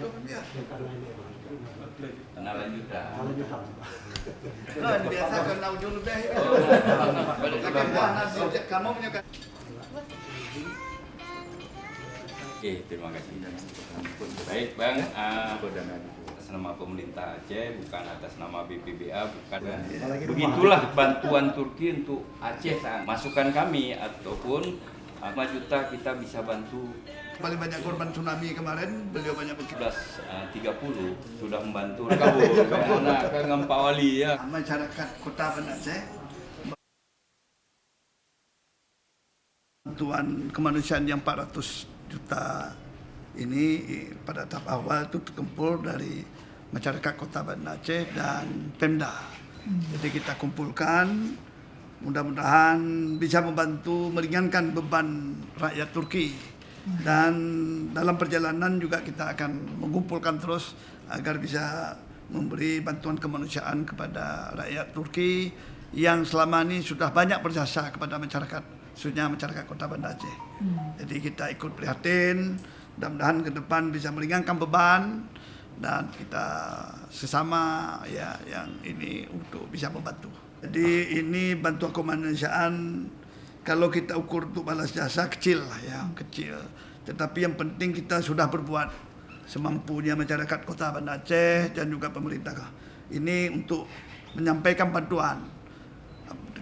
itu kan ya. Kenalan juga. Biasa kena ujung lebih. Kamu punya kan? Oke, terima kasih. Baik, Bang. Atas nama pemerintah Aceh, bukan atas nama BPBA, bukan. Begitulah bantuan Turki untuk Aceh. Masukan kami ataupun 5 juta kita bisa bantu. Paling banyak korban tsunami kemarin, beliau banyak bekerja. 30 sudah membantu anak Pak Wali ya. Masyarakat Kota Banda Aceh, bantuan kemanusiaan yang 400 juta ini pada tahap awal itu terkumpul dari masyarakat Kota Banda Aceh dan Pemda. Jadi kita kumpulkan, mudah-mudahan bisa membantu meringankan beban rakyat Turki. Dan dalam perjalanan juga kita akan mengumpulkan terus agar bisa memberi bantuan kemanusiaan kepada rakyat Turki yang selama ini sudah banyak berjasa kepada masyarakat, khususnya masyarakat Kota Banda Aceh. Jadi kita ikut prihatin, mudah-mudahan ke depan bisa meringankan beban dan kita sesama ya yang ini untuk bisa membantu. Jadi ini bantuan kemanusiaan kalau kita ukur untuk balas jasa kecil lah ya, kecil. Tetapi yang penting kita sudah berbuat semampunya masyarakat Kota Banda Aceh dan juga pemerintah. Ini untuk menyampaikan bantuan.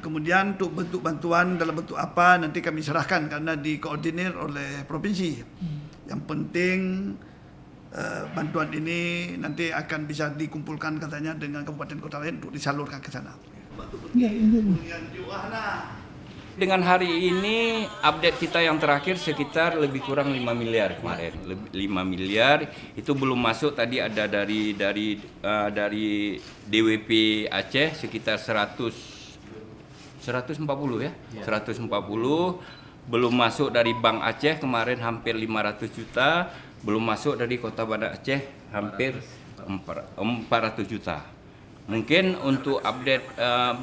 Kemudian untuk bentuk bantuan dalam bentuk apa nanti kami serahkan karena dikoordinir oleh provinsi. Yang penting bantuan ini nanti akan bisa dikumpulkan katanya dengan kabupaten kota lain untuk disalurkan ke sana. Dengan hari ini update kita yang terakhir sekitar lebih kurang 5 miliar kemarin. 5 miliar itu belum masuk, tadi ada dari DWP Aceh sekitar 140 ya. 140 belum masuk dari Bank Aceh kemarin hampir 500 juta, belum masuk dari Kota Banda Aceh hampir 400 juta. Mungkin untuk update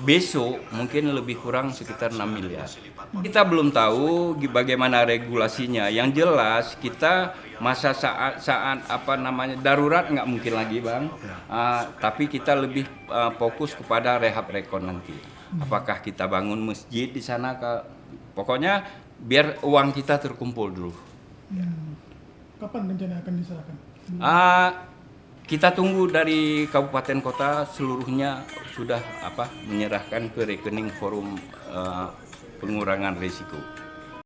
besok mungkin lebih kurang sekitar 6 miliar. Kita belum tahu bagaimana regulasinya. Yang jelas kita masa saat darurat nggak mungkin lagi Bang. Tapi kita lebih fokus kepada rehab rekon nanti. Apakah kita bangun masjid di sana? Pokoknya biar uang kita terkumpul dulu. Kapan rencana akan diserahkan? Kita tunggu dari kabupaten kota seluruhnya sudah menyerahkan ke rekening forum pengurangan risiko.